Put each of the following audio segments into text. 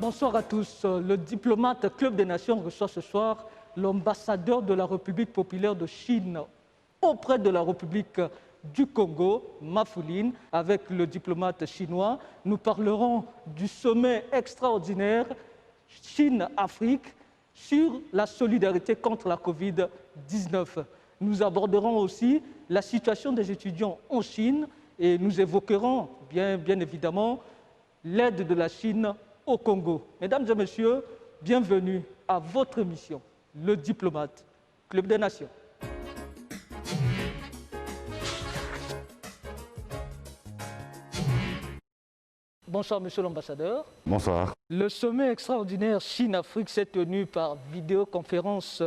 bonsoir à tous. Le diplomate Club des Nations reçoit ce soir l'ambassadeur de la République populaire de Chine auprès de la République du Congo, Mafouline. Avec le diplomate chinois, nous parlerons du sommet extraordinaire Chine-Afrique sur la solidarité contre la Covid-19. Nous aborderons aussi la situation des étudiants en Chine et nous évoquerons bien évidemment l'aide de la Chine au Congo. Mesdames et messieurs, bienvenue à votre émission, Le Diplomate, Club des Nations. Bonsoir, monsieur l'ambassadeur. Bonsoir. Le sommet extraordinaire Chine-Afrique s'est tenu par vidéoconférence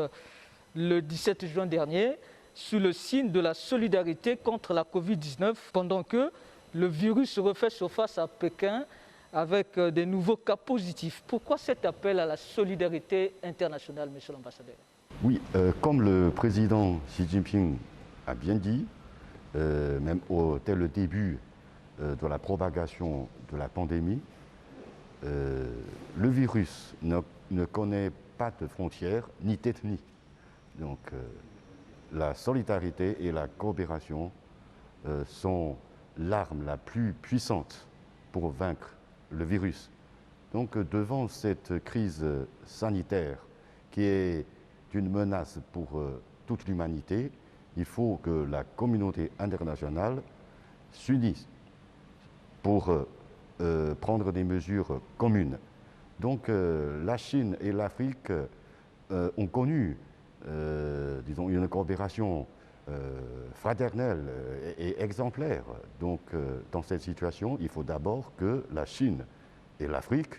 le 17 juin dernier sous le signe de la solidarité contre la Covid-19, pendant que le virus refait surface à Pékin avec des nouveaux cas positifs. Pourquoi cet appel à la solidarité internationale, monsieur l'ambassadeur? Oui, comme le président Xi Jinping a bien dit, même dès le début de la propagation de la pandémie, le virus ne connaît pas de frontières ni d'ethnie. Donc la solidarité et la coopération sont l'arme la plus puissante pour vaincre le virus. Donc devant cette crise sanitaire qui est une menace pour toute l'humanité, il faut que la communauté internationale s'unisse pour prendre des mesures communes. Donc la Chine et l'Afrique ont connu disons, une coopération fraternelle et exemplaire. Donc dans cette situation, il faut d'abord que la Chine et l'Afrique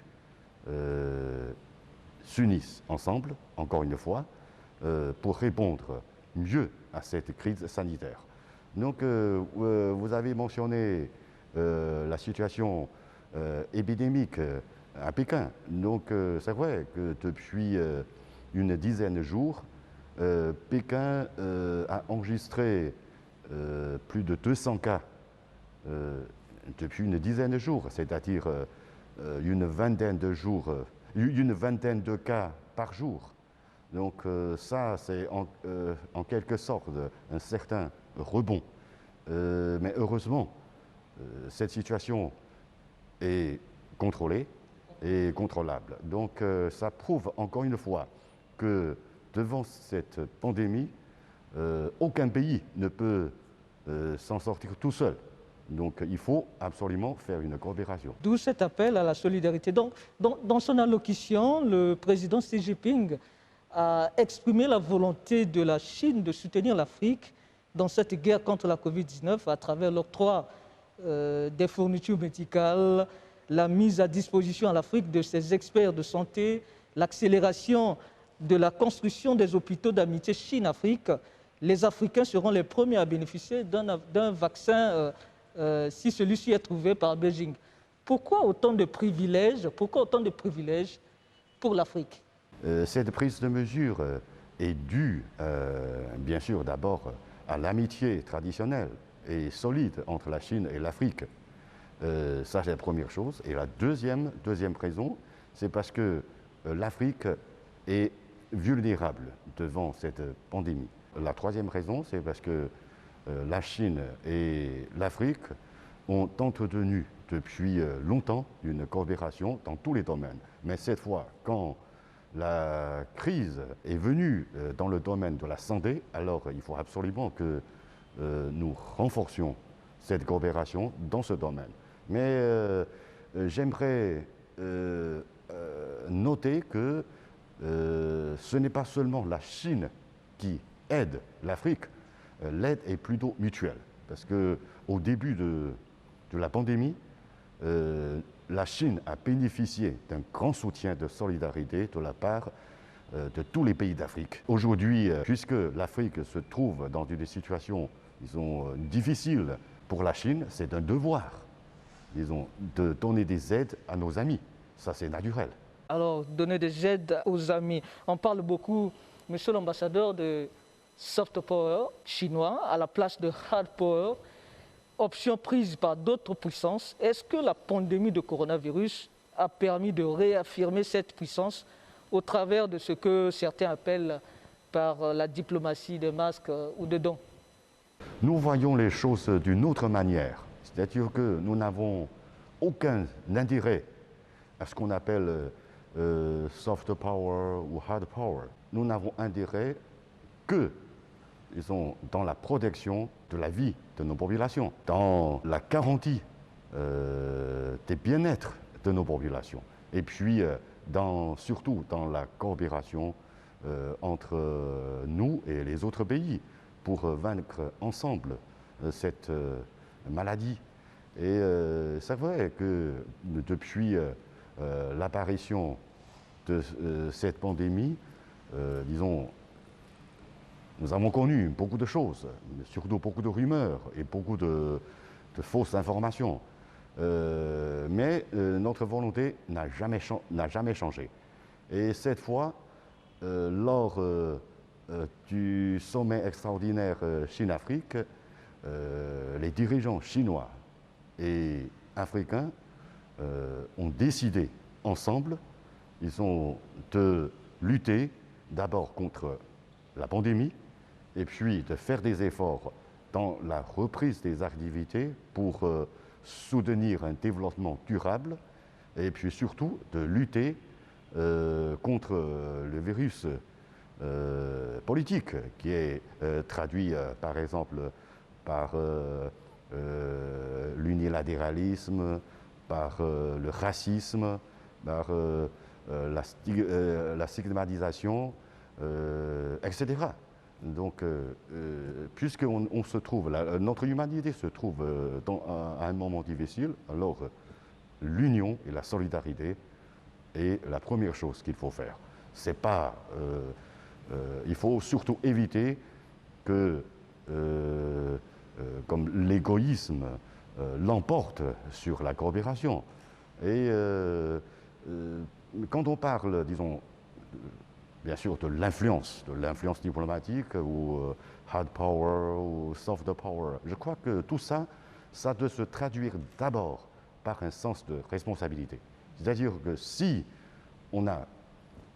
s'unissent ensemble, encore une fois, pour répondre mieux à cette crise sanitaire. Donc vous avez mentionné la situation épidémique à Pékin. Donc c'est vrai que depuis une dizaine de jours, Pékin a enregistré plus de 200 cas depuis une dizaine de jours, c'est-à-dire une vingtaine de cas par jour. Donc ça, c'est en quelque sorte un certain rebond. Mais heureusement, cette situation est contrôlée et contrôlable. Donc ça prouve encore une fois que devant cette pandémie, aucun pays ne peut s'en sortir tout seul. Donc il faut absolument faire une coopération. D'où cet appel à la solidarité. Donc, dans son allocution, le président Xi Jinping a exprimé la volonté de la Chine de soutenir l'Afrique dans cette guerre contre la Covid-19 à travers l'octroi des fournitures médicales, la mise à disposition à l'Afrique de ses experts de santé, l'accélération de la construction des hôpitaux d'amitié Chine-Afrique. Les Africains seront les premiers à bénéficier d'un vaccin si celui-ci est trouvé par Beijing. Pourquoi autant de privilèges pour l'Afrique? Cette prise de mesure est due, bien sûr, d'abord à l'amitié traditionnelle et solide entre la Chine et l'Afrique. Ça, c'est la première chose. Et la deuxième raison, c'est parce que l'Afrique est vulnérable devant cette pandémie. La troisième raison, c'est parce que la Chine et l'Afrique ont entretenu depuis longtemps une coopération dans tous les domaines. Mais cette fois, quand la crise est venue dans le domaine de la santé, alors il faut absolument que nous renforcions cette coopération dans ce domaine. Mais j'aimerais noter que ce n'est pas seulement la Chine qui aide l'Afrique, l'aide est plutôt mutuelle. Parce qu'au début de la pandémie, la Chine a bénéficié d'un grand soutien de solidarité de la part de tous les pays d'Afrique. Aujourd'hui, puisque l'Afrique se trouve dans une situation, disons, difficile pour la Chine, c'est un devoir, disons, de donner des aides à nos amis. Ça, c'est naturel. Alors, donner des aides aux amis. On parle beaucoup, monsieur l'ambassadeur, de soft power chinois à la place de hard power, option prise par d'autres puissances. Est-ce que la pandémie de coronavirus a permis de réaffirmer cette puissance au travers de ce que certains appellent par la diplomatie des masques ou des dons. Nous voyons les choses d'une autre manière, c'est-à-dire que nous n'avons aucun intérêt à ce qu'on appelle soft power ou hard power. Nous n'avons intérêt que, disons, dans la protection de la vie de nos populations, dans la garantie des bien-être de nos populations, et puis surtout dans la coopération entre nous et les autres pays pour vaincre ensemble cette maladie. Et c'est vrai que depuis l'apparition de cette pandémie, disons, nous avons connu beaucoup de choses, surtout beaucoup de rumeurs et beaucoup de fausses informations. Mais notre volonté n'a jamais changé. Et cette fois, lors du sommet extraordinaire Chine-Afrique, les dirigeants chinois et africains ont décidé ensemble, de lutter d'abord contre la pandémie et puis de faire des efforts dans la reprise des activités pour soutenir un développement durable et puis surtout de lutter contre le virus politique qui est traduit par exemple par l'unilatéralisme, par le racisme, par la stigmatisation, etc. Donc, puisqu'on se trouve, notre humanité se trouve à un moment difficile, alors l'union et la solidarité est la première chose qu'il faut faire. C'est pas, il faut surtout éviter que, comme l'égoïsme l'emporte sur la coopération. Et quand on parle, disons, bien sûr, de l'influence diplomatique ou hard power ou soft power. Je crois que tout ça, ça doit se traduire d'abord par un sens de responsabilité. C'est-à-dire que si on a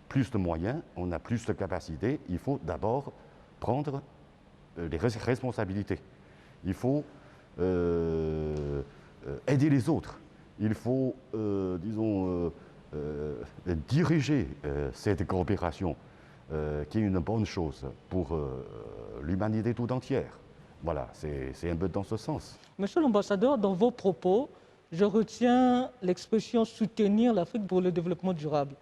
plus de moyens, on a plus de capacités, il faut d'abord prendre les responsabilités. Il faut aider les autres. Il faut, disons, diriger cette coopération qui est une bonne chose pour l'humanité tout entière. Voilà, c'est un peu dans ce sens. Monsieur l'ambassadeur, dans vos propos, je retiens l'expression « soutenir l'Afrique pour le développement durable ».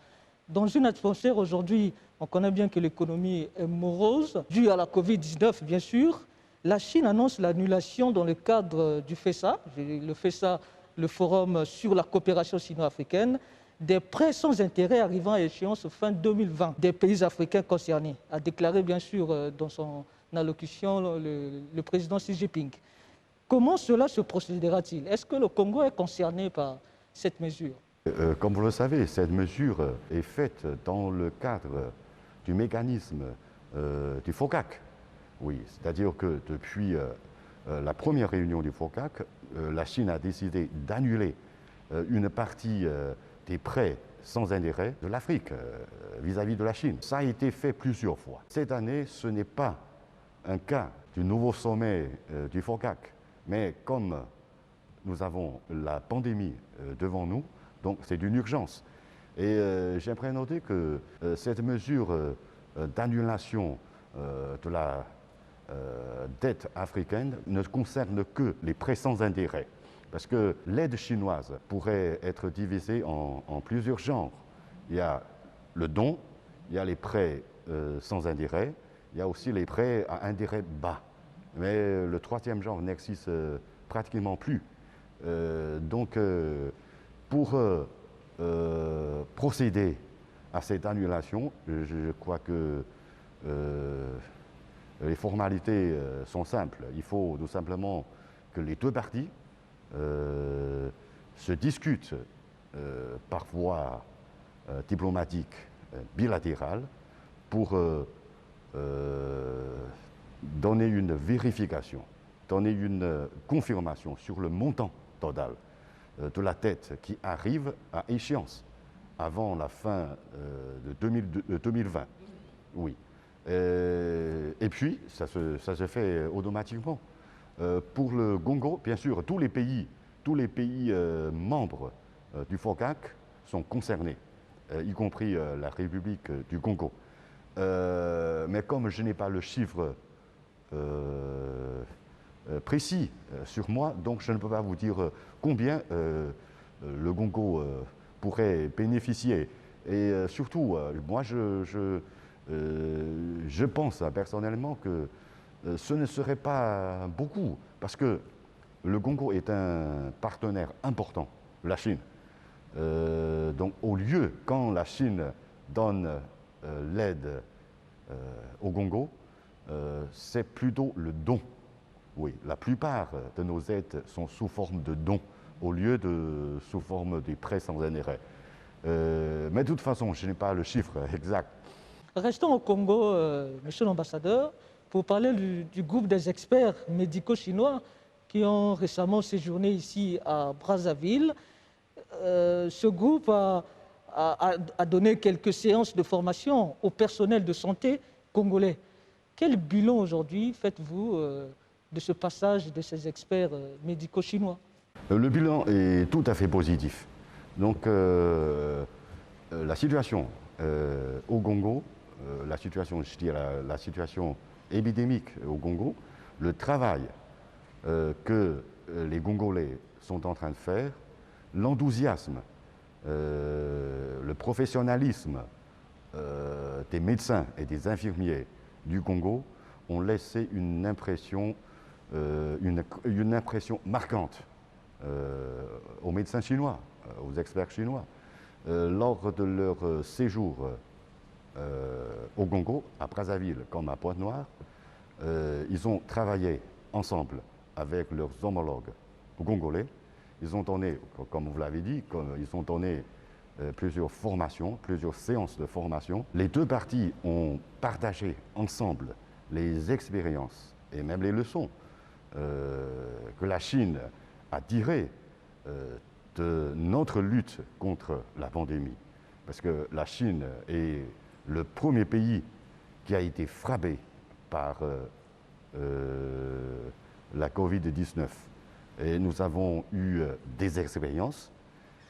Dans une atmosphère aujourd'hui, on connaît bien que l'économie est morose, due à la Covid-19 bien sûr. La Chine annonce l'annulation dans le cadre du FESA, le Forum sur la coopération sino-africaine, des prêts sans intérêt arrivant à échéance fin 2020 des pays africains concernés, a déclaré bien sûr dans son allocution le président Xi Jinping. Comment cela se procédera-t-il? Est-ce que le Congo est concerné par cette mesure? Comme vous le savez, cette mesure est faite dans le cadre du mécanisme du FOCAC. Oui, c'est-à-dire que depuis la première réunion du FOCAC, la Chine a décidé d'annuler une partie des prêts sans intérêt de l'Afrique vis-à-vis de la Chine. Ça a été fait plusieurs fois. Cette année, ce n'est pas un cas du nouveau sommet du FOCAC, mais comme nous avons la pandémie devant nous, donc c'est une urgence. Et j'aimerais noter que cette mesure d'annulation de la dette africaine ne concerne que les prêts sans intérêt. Parce que l'aide chinoise pourrait être divisée en plusieurs genres. Il y a le don, il y a les prêts sans intérêt, il y a aussi les prêts à intérêt bas. Mais le troisième genre n'existe pratiquement plus. Donc, pour procéder à cette annulation, je crois que les formalités sont simples. Il faut tout simplement que les deux parties se discutent par voie diplomatique bilatérale pour donner une vérification, donner une confirmation sur le montant total de la tête qui arrive à échéance avant la fin de 2020. Oui. Et puis, ça se fait automatiquement. Pour le Congo, bien sûr, tous les pays membres du FOCAC sont concernés, y compris la République du Congo. Mais comme je n'ai pas le chiffre précis sur moi, donc je ne peux pas vous dire combien le Congo pourrait bénéficier. Et surtout, moi, je pense personnellement que ce ne serait pas beaucoup, parce que le Congo est un partenaire important, la Chine. Donc au lieu, quand la Chine donne l'aide au Congo, c'est plutôt le don. Oui, la plupart de nos aides sont sous forme de dons, au lieu de sous forme de prêts sans intérêt. Mais de toute façon, je n'ai pas le chiffre exact. Restons au Congo, monsieur l'ambassadeur, pour parler du groupe des experts médicaux chinois qui ont récemment séjourné ici à Brazzaville. Ce groupe a donné quelques séances de formation au personnel de santé congolais. Quel bilan aujourd'hui faites-vous de ce passage de ces experts médicaux chinois? Le bilan est tout à fait positif. Donc la situation au Congo, la situation, je dirais, la situation épidémique au Congo, le travail que les Congolais sont en train de faire, l'enthousiasme, le professionnalisme des médecins et des infirmiers du Congo ont laissé une impression marquante aux médecins chinois, aux experts chinois. Lors de leur séjour au Congo, à Brazzaville comme à Pointe-Noire, ils ont travaillé ensemble avec leurs homologues congolais. Ils ont donné, comme vous l'avez dit, ils ont donné plusieurs formations, plusieurs séances de formation. Les deux parties ont partagé ensemble les expériences et même les leçons que la Chine a tirées de notre lutte contre la pandémie. Parce que la Chine est le premier pays qui a été frappé par la Covid-19. Et nous avons eu des expériences,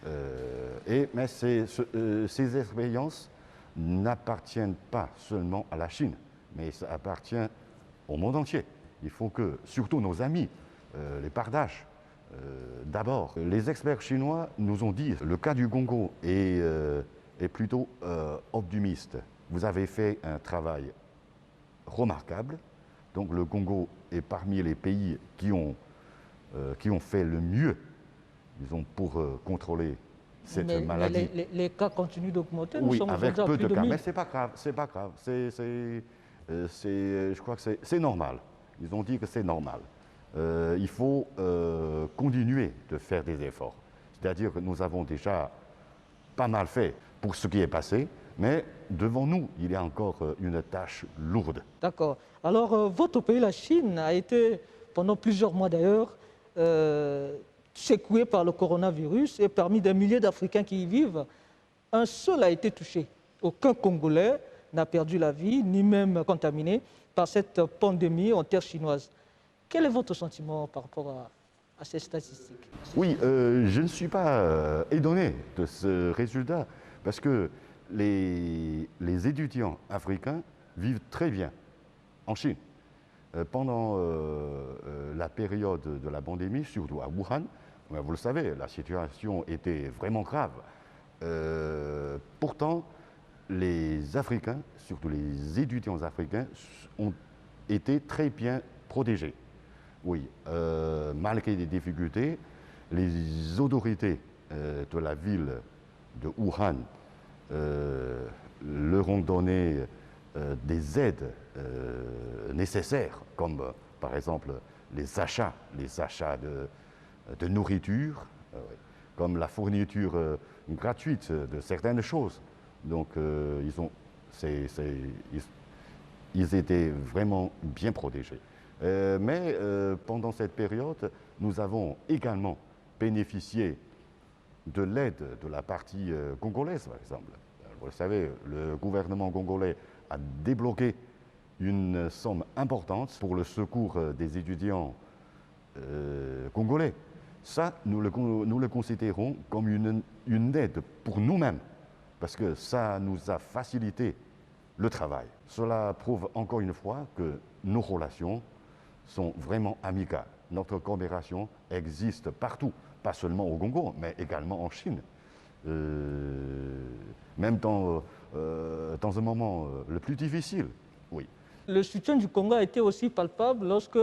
mais ces expériences n'appartiennent pas seulement à la Chine, mais ça appartient au monde entier. Il faut que, surtout nos amis, les partagent. D'abord, les experts chinois nous ont dit que le cas du Congo est plutôt optimiste. Vous avez fait un travail remarquable. Donc le Congo est parmi les pays qui ont fait le mieux, disons, pour contrôler cette maladie. Mais les cas continuent d'augmenter. Oui, avec peu de cas. Mais ce n'est pas grave, c'est pas grave. Je crois que c'est normal. Ils ont dit que c'est normal. Il faut continuer de faire des efforts. C'est-à-dire que nous avons déjà pas mal fait pour ce qui est passé, mais devant nous, il y a encore une tâche lourde. D'accord. Alors, votre pays, la Chine, a été, pendant plusieurs mois d'ailleurs, secoué par le coronavirus et parmi des milliers d'Africains qui y vivent, un seul a été touché. Aucun Congolais n'a perdu la vie, ni même contaminé par cette pandémie en terre chinoise. Quel est votre sentiment par rapport à ces statistiques? Oui, je ne suis pas étonné de ce résultat parce que les étudiants africains vivent très bien en Chine. Pendant la période de la pandémie, surtout à Wuhan, vous le savez, la situation était vraiment grave. Pourtant, les Africains, surtout les étudiants africains, ont été très bien protégés. Oui, malgré des difficultés, les autorités de la ville de Wuhan leur ont donné des aides nécessaires, comme par exemple les achats de nourriture, comme la fourniture gratuite de certaines choses. Donc ils étaient vraiment bien protégés. Mais pendant cette période, nous avons également bénéficié de l'aide de la partie congolaise, par exemple. Vous le savez, le gouvernement congolais a débloqué une somme importante pour le secours des étudiants congolais. Ça, nous le considérons comme une aide pour nous-mêmes, parce que ça nous a facilité le travail. Cela prouve encore une fois que nos relations sont vraiment amicales. Notre coopération existe partout, pas seulement au Congo, mais également en Chine. Même dans un moment le plus difficile, oui. Le soutien du Congo a été aussi palpable lorsque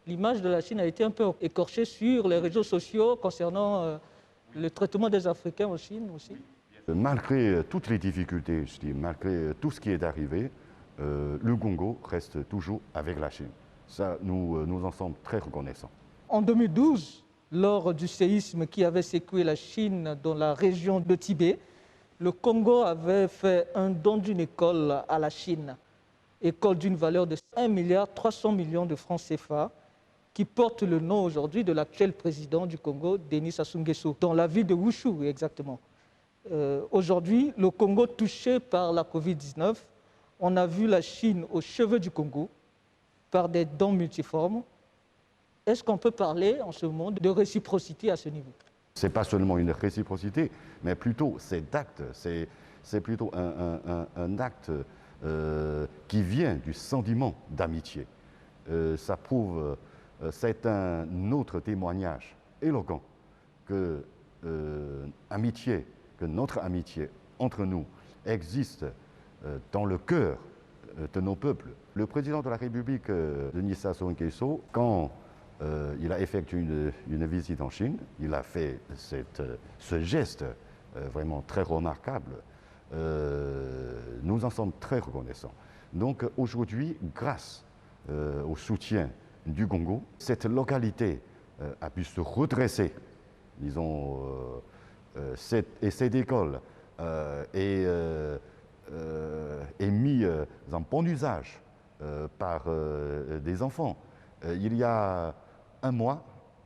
l'image de la Chine a été un peu écorchée sur les réseaux sociaux concernant le traitement des Africains en Chine aussi. Malgré toutes les difficultés, je dis, malgré tout ce qui est arrivé, le Congo reste toujours avec la Chine. Ça, nous en sommes très reconnaissants. En 2012, lors du séisme qui avait secoué la Chine dans la région de Tibet, le Congo avait fait un don d'une école à la Chine, école d'une valeur de 1,3 milliard de francs CFA, qui porte le nom aujourd'hui de l'actuel président du Congo, Denis Sassou Nguesso, dans la ville de Wushu exactement. Aujourd'hui, le Congo touché par la Covid-19, on a vu la Chine aux cheveux du Congo par des dons multiformes. Est-ce qu'on peut parler en ce moment de réciprocité à ce niveau? Ce n'est pas seulement une réciprocité, mais plutôt cet acte, c'est plutôt un acte qui vient du sentiment d'amitié. Ça prouve, c'est un autre témoignage éloquent que notre amitié entre nous existe dans le cœur de nos peuples. Le président de la République, Denis Sassou Nguesso, quand il a effectué une visite en Chine, il a fait ce geste vraiment très remarquable. Nous en sommes très reconnaissants. Donc aujourd'hui, grâce au soutien du Congo, cette localité a pu se redresser, disons, cette école est mise en bon usage par des enfants. Il y a un mois,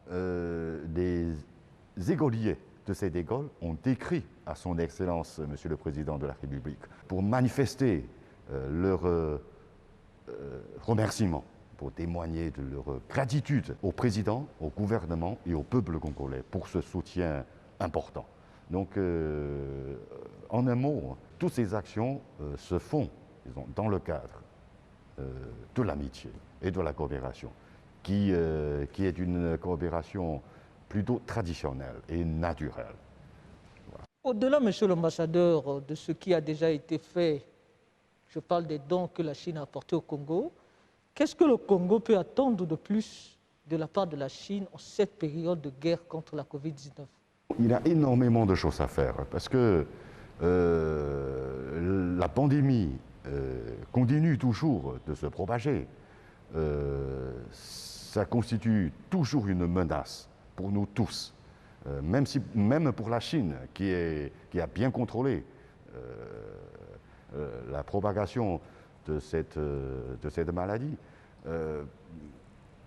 des écoliers de cette école ont écrit à son Excellence, Monsieur le Président de la République, pour manifester leur remerciement, pour témoigner de leur gratitude au président, au gouvernement et au peuple congolais pour ce soutien important. Donc, en un mot, toutes ces actions se font, disons, dans le cadre de l'amitié et de la coopération, qui est une coopération plutôt traditionnelle et naturelle. Voilà. Au-delà, monsieur l'ambassadeur, de ce qui a déjà été fait, je parle des dons que la Chine a apportés au Congo, qu'est-ce que le Congo peut attendre de plus de la part de la Chine en cette période de guerre contre la Covid-19? Il y a énormément de choses à faire parce que la pandémie continue toujours de se propager. Ça constitue toujours une menace pour nous tous, même pour la Chine qui a bien contrôlé la propagation de cette maladie.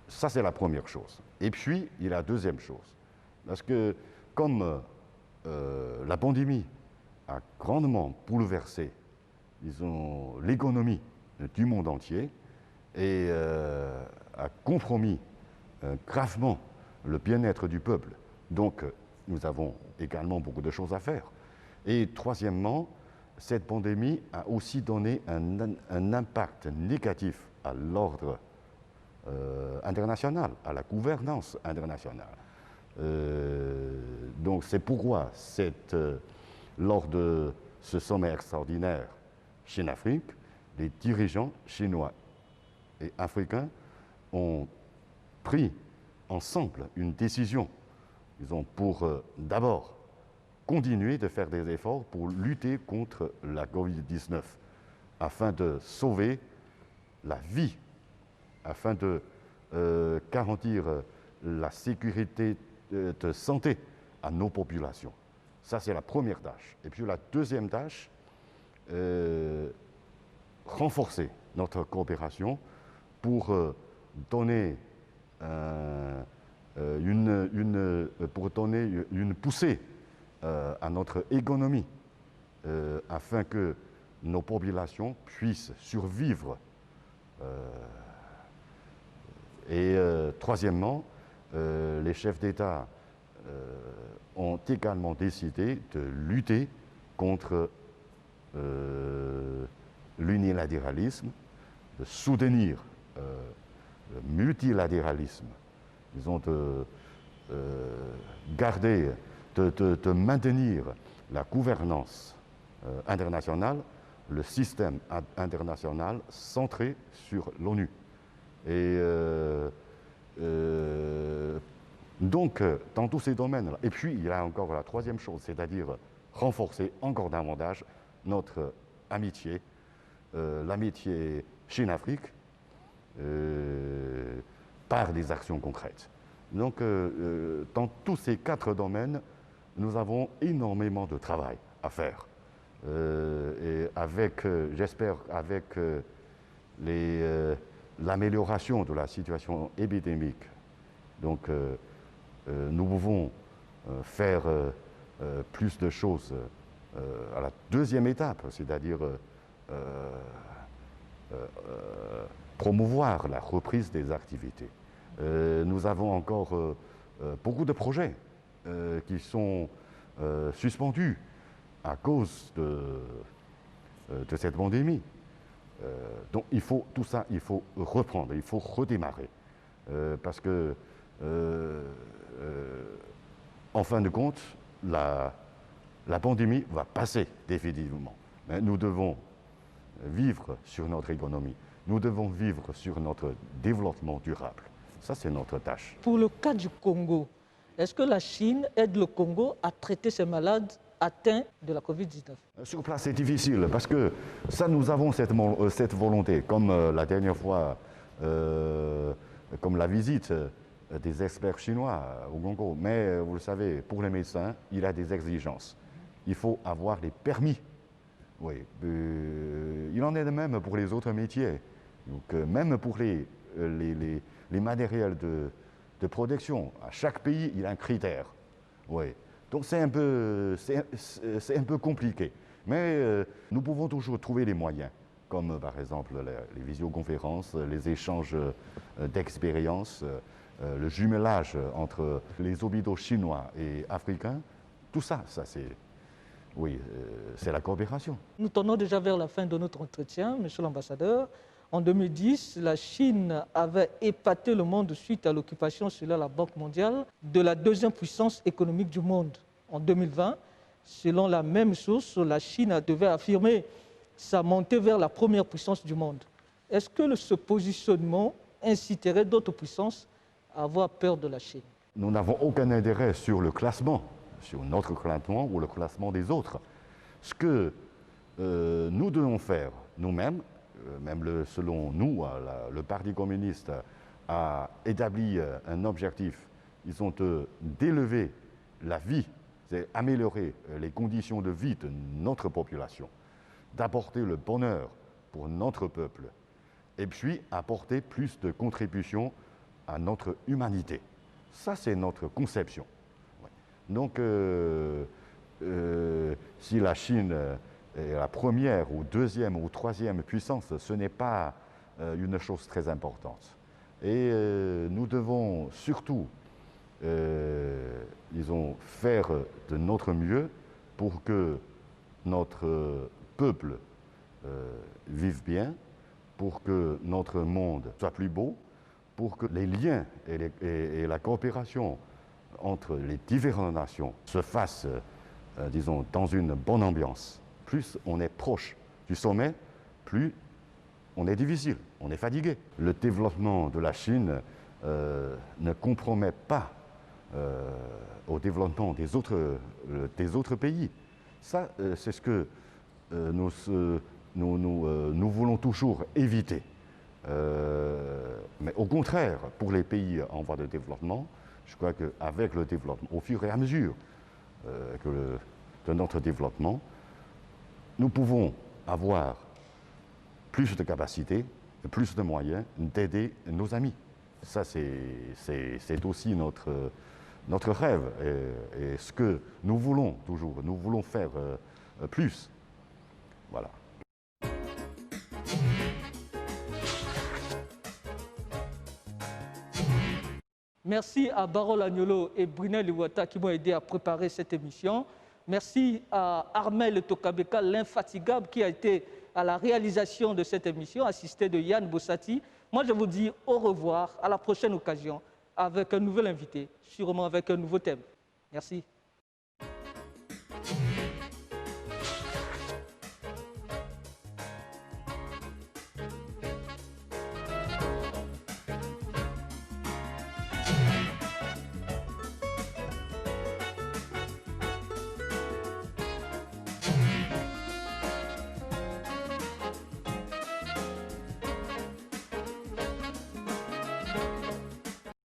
Ça, c'est la première chose. Et puis, il y a la deuxième chose. Parce que comme la pandémie a grandement bouleversé, disons, l'économie du monde entier et a compromis gravement le bien-être du peuple, donc nous avons également beaucoup de choses à faire. Et troisièmement, cette pandémie a aussi donné un impact négatif à l'ordre international, à la gouvernance internationale. Donc c'est pourquoi lors de ce sommet extraordinaire Chine-Afrique, les dirigeants chinois et africains ont pris ensemble une décision, disons, pour d'abord continuer de faire des efforts pour lutter contre la Covid-19, afin de sauver la vie, afin de garantir la sécurité de santé à nos populations. Ça, c'est la première tâche. Et puis la deuxième tâche, renforcer notre coopération pour donner une poussée à notre économie, afin que nos populations puissent survivre. Et troisièmement, les chefs d'État ont également décidé de lutter contre l'unilatéralisme, de soutenir le multilatéralisme. Ils ont garder, de maintenir la gouvernance internationale, le système international centré sur l'ONU. Et donc, dans tous ces domaines-là, et puis il y a encore la troisième chose, c'est-à-dire renforcer encore davantage notre amitié, l'amitié Chine-Afrique, par des actions concrètes. Donc, dans tous ces 4 domaines, nous avons énormément de travail à faire. Et avec, j'espère, avec l'amélioration de la situation épidémique, donc nous pouvons faire plus de choses à la deuxième étape, c'est-à-dire promouvoir la reprise des activités. Nous avons encore beaucoup de projets qui sont suspendus à cause de cette pandémie. Donc il faut tout ça, il faut reprendre, il faut redémarrer. Parce que, en fin de compte, la pandémie va passer définitivement. Mais nous devons vivre sur notre économie. Nous devons vivre sur notre développement durable. Ça, c'est notre tâche. Pour le cas du Congo, est-ce que la Chine aide le Congo à traiter ces malades atteints de la Covid-19? Sur place, c'est difficile parce que ça, nous avons cette volonté, comme la dernière fois, comme la visite des experts chinois au Congo. Mais vous le savez, pour les médecins, il y a des exigences. Il faut avoir les permis. Oui, il en est de même pour les autres métiers. Donc, même pour les matériels de protection, à chaque pays, il y a un critère. Oui. Donc c'est un peu compliqué. Mais nous pouvons toujours trouver les moyens, comme par exemple les visioconférences, les échanges d'expériences, le jumelage entre les hôpitaux chinois et africains. Tout ça, c'est la coopération. Nous tournons déjà vers la fin de notre entretien, monsieur l'ambassadeur. En 2010, la Chine avait épaté le monde suite à l'occupation, selon la Banque mondiale, de la deuxième puissance économique du monde. En 2020, selon la même source, la Chine devait affirmer sa montée vers la première puissance du monde. Est-ce que ce positionnement inciterait d'autres puissances à avoir peur de la Chine? Nous n'avons aucun intérêt sur le classement, sur notre classement ou le classement des autres. Ce que nous devons faire nous-mêmes, même selon nous, le Parti communiste a établi un objectif. Ils ont d'élever la vie, c'est améliorer les conditions de vie de notre population, d'apporter le bonheur pour notre peuple, et puis apporter plus de contributions à notre humanité. Ça, c'est notre conception. Donc, si la Chine est la première ou deuxième ou troisième puissance, ce n'est pas une chose très importante. Et nous devons surtout faire de notre mieux pour que notre peuple vive bien, pour que notre monde soit plus beau, pour que les liens et la coopération entre les différentes nations se fassent, disons, dans une bonne ambiance. Plus on est proche du sommet, plus on est difficile, on est fatigué. Le développement de la Chine ne compromet pas au développement des autres pays. Ça, c'est ce que nous voulons toujours éviter. Mais au contraire, pour les pays en voie de développement, je crois qu'avec le développement, au fur et à mesure de notre développement, nous pouvons avoir plus de capacités, plus de moyens d'aider nos amis. Ça, c'est aussi notre rêve et ce que nous voulons toujours. Nous voulons faire plus. Voilà. Merci à Barol Agnolo et Brunel Iwata qui m'ont aidé à préparer cette émission. Merci à Armel Tokabeka, l'infatigable, qui a été à la réalisation de cette émission, assisté de Yann Bossati. Moi, je vous dis au revoir, à la prochaine occasion, avec un nouvel invité, sûrement avec un nouveau thème. Merci.